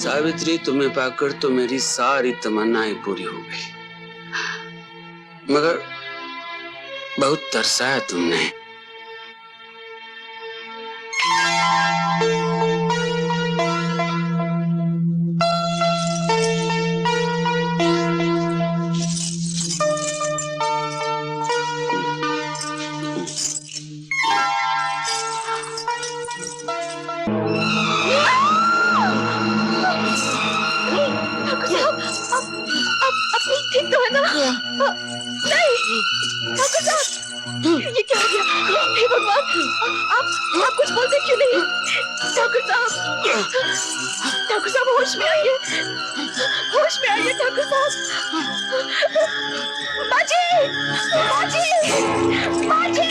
सावित्री, तुम्हें पाकर तो मेरी सारी तमन्नाएं पूरी हो गई, मगर बहुत तरसाया तुमने। ये क्या हो गया? हे भगवान, आप कुछ बोलते क्यों नहीं? ठाकुर साहब होश में आइए, होश में आइए ठाकुर साहब। बाजी, बाजी, बाजी!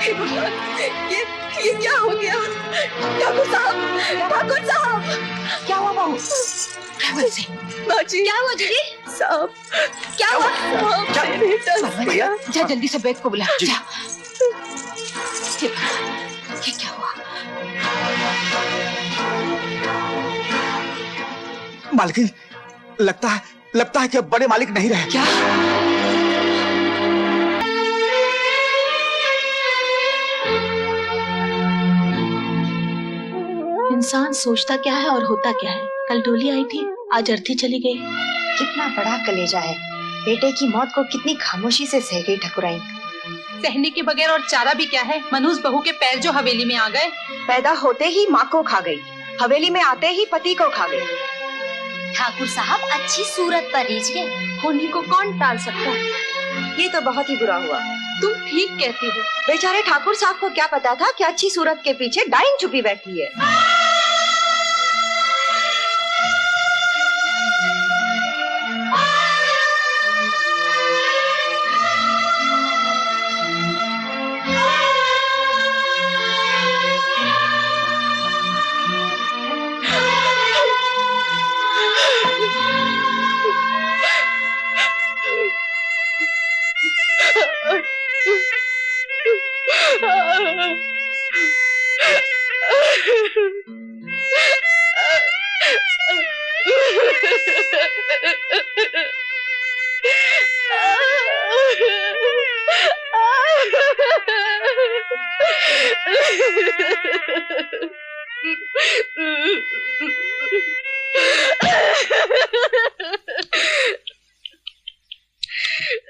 हे भगवान, ये क्या हो गया? ठाकुर साहब, क्या हुआ बहू? बाजी, क्या हुआ जीजी? साहब, क्या हुआ? जा जल्दी से बैग को बुला। जा। ये क्या हुआ? मालकिन, लगता है कि अब बड़े मालिक नहीं रहे। क्या? इंसान सोचता क्या है और होता क्या है। कल डोली आई थी, आज अर्थी चली गई। कितना बड़ा कलेजा है। बेटे की मौत को कितनी खामोशी से सह गई ठकुराइन। सहने के बगैर और चारा भी क्या है। मनूस बहू के पैर जो हवेली में आ गए, पैदा होते ही माँ को खा गई, हवेली में आते ही पति को खा गई। ठाकुर साहब अच्छी सूरत पर रीझ गए, होने को कौन टाल सकता? ये तो बहुत ही बुरा हुआ। तुम ठीक कहती हो। बेचारे ठाकुर साहब को क्या पता था कि अच्छी सूरत के पीछे डाइन छुपी बैठी है।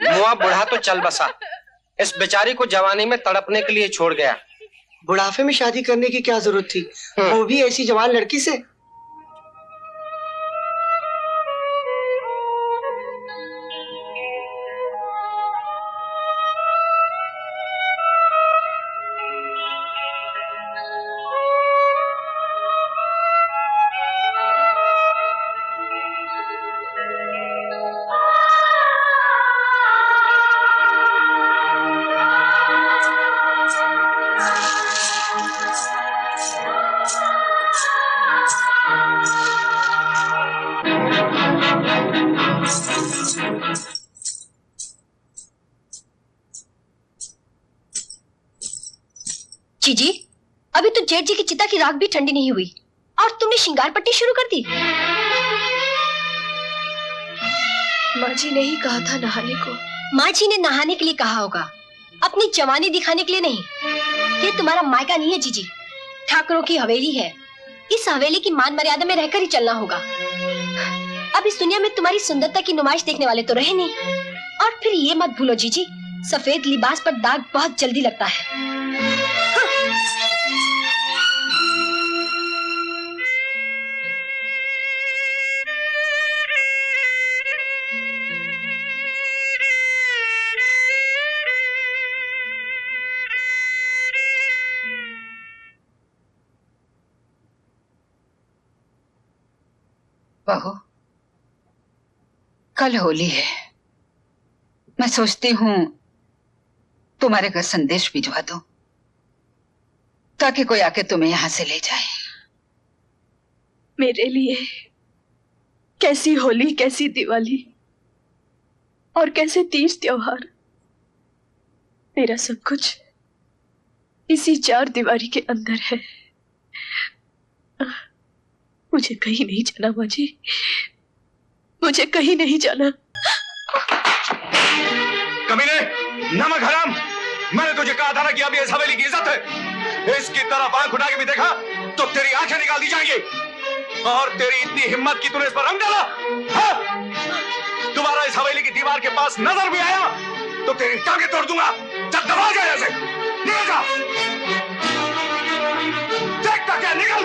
मुआ बुढ़ा तो चल बसा, इस बेचारी को जवानी में तड़पने के लिए छोड़ गया। बुढ़ापे में शादी करने की क्या जरूरत थी, वो भी ऐसी जवान लड़की से। जीजी, अभी तो जेठ जी की चिता की राख भी ठंडी नहीं हुई और तुमने श्रृंगार पट्टी शुरू कर दी। माँ जी ने ही कहा था नहाने को। माँ जी ने नहाने के लिए कहा होगा, अपनी जवानी दिखाने के लिए नहीं। ये तुम्हारा मायका नहीं है जीजी, ठाकुरों की हवेली है। इस हवेली की मान मर्यादा में रहकर ही चलना होगा। अब इस दुनिया में तुम्हारी सुंदरता की नुमाइश देखने वाले तो रहे नहीं। और फिर ये मत भूलो जीजी, सफेद लिबास पर दाग बहुत जल्दी लगता है। बहू, कल होली है। मैं सोचती हूँ तुम्हारे घर संदेश भिजवा दूं ताकि कोई आके तुम्हें यहां से ले जाए। मेरे लिए कैसी होली, कैसी दिवाली और कैसे तीज त्योहार। मेरा सब कुछ इसी चार दीवारी के अंदर है। मुझे कहीं नहीं जाना माँ जी, मुझे कहीं नहीं जाना। कमीने, नमक हराम, मैंने तुझे कहा था ना कि अभी इस हवेली की इज्जत है। इसकी तरफ आंख उठा के भी देखा तो तेरी आंखें निकाल दी जाएंगी। और तेरी इतनी हिम्मत की तूने इस पर रंग डाला। हाँ? तुम्हारा इस हवेली की दीवार के पास नजर भी आया तो तेरी टांगें तोड़ दूंगा। चल दबा जा ऐसे, निकल जा। देखता क्या, निकल।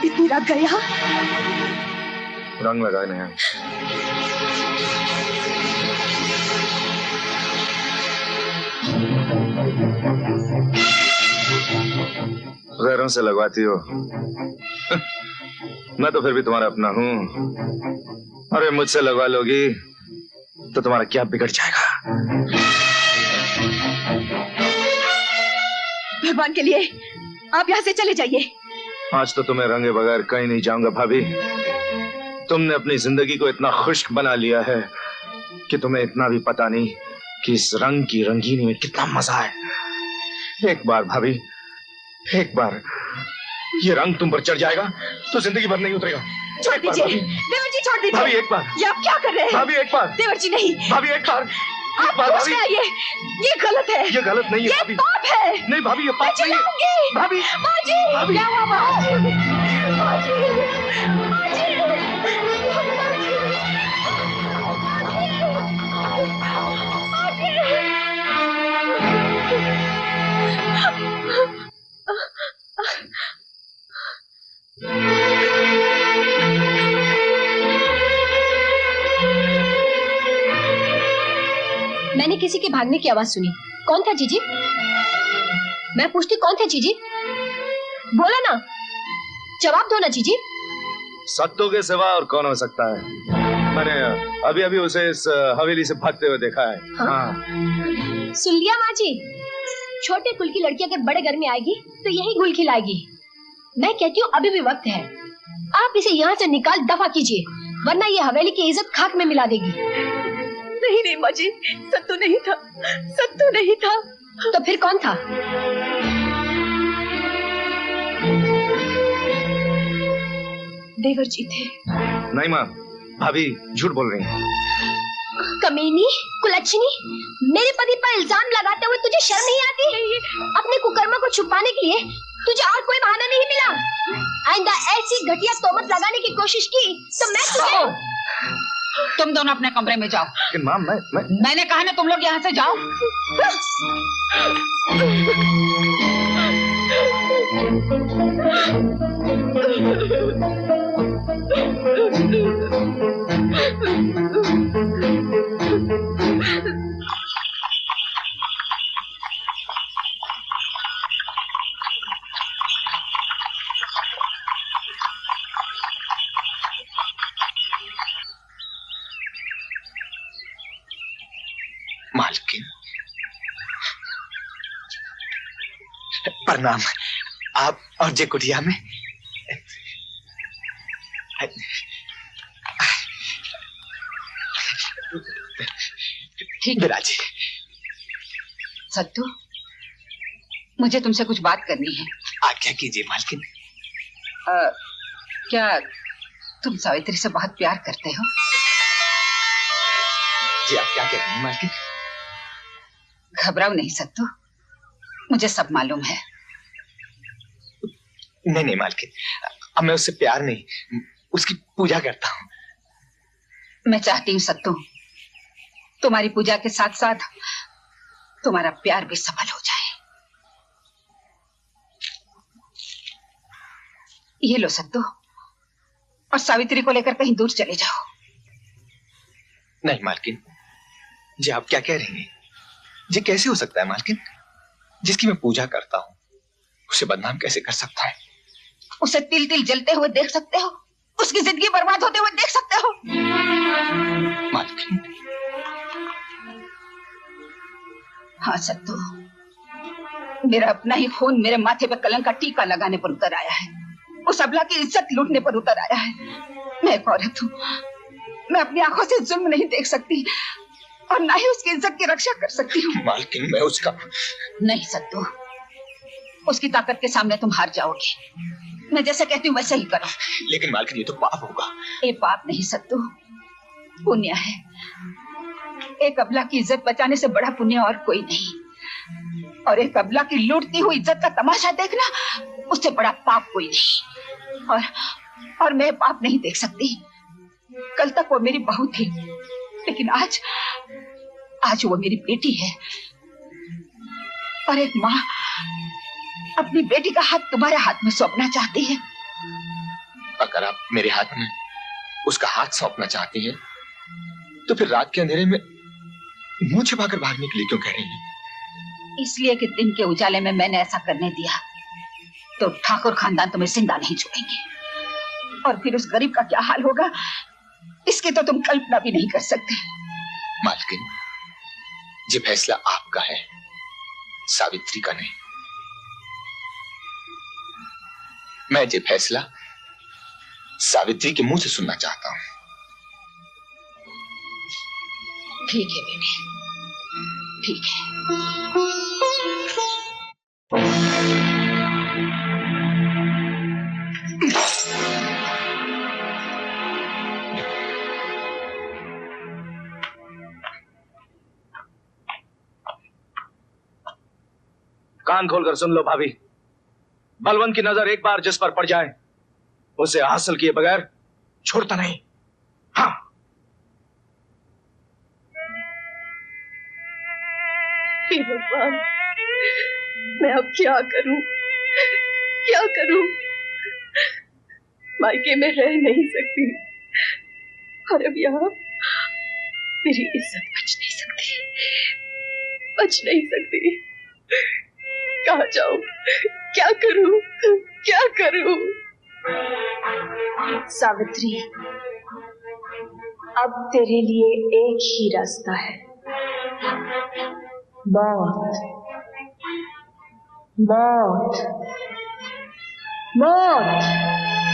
इतनी रात गए यहाँ? रंग लगाए नहीं। गैरों से लगवाती हो। मैं तो फिर भी तुम्हारा अपना हूँ। अरे मुझसे लगवा लोगी तो तुम्हारा क्या बिगड़ जाएगा? भगवान के लिए आप यहाँ से चले जाइए। आज तो तुम्हें रंगे बगैर कहीं नहीं जाऊंगा भाभी। तुमने अपनी जिंदगी को इतना खुश्क बना लिया है कि तुम्हें इतना भी पता नहीं कि इस रंग की रंगीनी में कितना मजा है। एक बार भाभी, एक बार ये रंग तुम पर चढ़ जाएगा तो जिंदगी भर नहीं उतरेगा। छोड़ दीजिए देवर जी, छोड़ दीजिए। भाभी एक बार। ये आप क्या कर रहे हैं? भाभी एक बार। देवर जी नहीं। भाभी एक बार। आप कुछ ना, ये गलत है। ये गलत नहीं है ये भाभी। पाप है। नहीं भाभी, ये पाप नहीं है भाभी। माँ जी, भाभी। क्या हुआ माँ जी? माँ जी, माँ जी। मैंने किसी के भागने की आवाज सुनी। कौन था जीजी? मैं पूछती कौन था जीजी? बोला ना, जवाब दो ना जीजी। सत्तों के सिवा और कौन हो सकता है? मैंने अभी अभी उसे इस हवेली से भागते हुए देखा है। हाँ। सुन लिया माँ जी, छोटे कुल की लड़की अगर बड़े घर में आएगी तो यही गुल खिलाएगी। मैं कहती हूँ अभी भी वक्त है, आप इसे यहाँ से निकाल दफा कीजिए, वरना ये हवेली की इज्जत खाक में मिला देगी। नहीं नहीं माँ जी, सत्तू नहीं था, सत्तू नहीं था। तो फिर कौन था? देवर जी थे। नहीं माँ, भाभी झूठ बोल रही हैं। कमीनी, कुलच्छनी, मेरे पति पर इल्जाम लगाते हुए तुझे शर्म नहीं आती? अपने कुकर्मों को छुपाने के लिए तुझे और कोई बहाना नहीं मिला? आइंदा ऐसी घटिया तोहमत लगाने की कोशिश की तो मैं तुझे... तुम दोनों अपने कमरे में जाओ। लेकिन माँ, मैंने कहा ना तुम लोग यहाँ से जाओ। प्रणाम। आप और जे कुटिया में ठीक है विराजी। सत्तू, मुझे तुमसे कुछ बात करनी है। आज्ञा कीजिए मालकिन। क्या तुम सावित्री से बहुत प्यार करते हो? जी आप क्या कह रही हैं मालकिन? घबराओ नहीं सत्तू, मुझे सब मालूम है। नहीं नहीं मालकिन, अब मैं उससे प्यार नहीं, उसकी पूजा करता हूँ। मैं चाहती हूँ सत्तू, तुम्हारी पूजा के साथ साथ तुम्हारा प्यार भी सफल हो जाए। ये लो सत्तू, और सावित्री को लेकर कहीं दूर चले जाओ। नहीं मालकिन, जी आप क्या कह रही हैं? जी कैसे हो सकता है मालकिन? जिसकी मैं पूजा करता हूँ उसे बदनाम कैसे कर सकता है? उसे तिल तिल जलते हुए देख सकते हो, उसकी जिंदगी बर्बाद होते हुए देख सकते हो। मालकिन। हाँ सत्तू, मेरा अपना ही खून मेरे माथे पे कलंक का टीका लगाने पर उतर आया है, उस अबला की इज्जत लूटने पर उतर आया है। मैं एक औरत हूँ, मैं अपनी आंखों से जुल्म नहीं देख सकती और ना ही उसकी इज्जत की रक्षा कर सकती हूँ। मालकिन मैं उसका नहीं सत्तू, उसकी ताकत के सामने तुम हार जाओगे। मैं जैसे कहती हूँ वैसे ही करो। लेकिन मालकिन ये तो पाप होगा। ये पाप नहीं सत्तू, पुण्य है। एक अबला की इज्जत बचाने से बड़ा पुण्य और कोई नहीं, और एक अबला की लूटती हुई इज्जत का तमाशा देखना उससे बड़ा पाप कोई नहीं। और मैं पाप नहीं देख सकती। कल तक वो मेरी बहू थी, लेकिन आज वो मेरी बेटी है। और एक माँ अपनी बेटी का हाथ तुम्हारे हाथ में सौंपना चाहती है। अगर आप मेरे हाथ में उसका हाथ सौंपना चाहती हैं, तो फिर रात के अंधेरे में मुंह छिपाकर भागने के लिए क्यों कह रही हैं? इसलिए कि दिन के उजाले में मैंने ऐसा करने दिया तो ठाकुर खानदान तुम्हें जिंदा नहीं छोड़ेंगे, और फिर उस गरीब का क्या हाल होगा इसकी तो तुम कल्पना भी नहीं कर सकते। मालकिन, ये फैसला आपका है, सावित्री का नहीं। मैं ये फैसला सावित्री के मुंह से सुनना चाहता हूं। ठीक है बेटे, ठीक है। कान खोलकर सुन लो भाभी, बलवंत की नजर एक बार जिस पर पड़ जाए उसे हासिल किए बगैर छोड़ता नहीं। हाँ। हे भगवान, मैं अब क्या करूं, क्या करूं? मायके में रह नहीं सकती, और अब यहाँ मेरी इज्जत बच नहीं सकती, बच नहीं सकती। कहाँ जाऊं, क्या करूं, क्या करूं? सावित्री, अब तेरे लिए एक ही रास्ता है, मौत। मौत, मौत।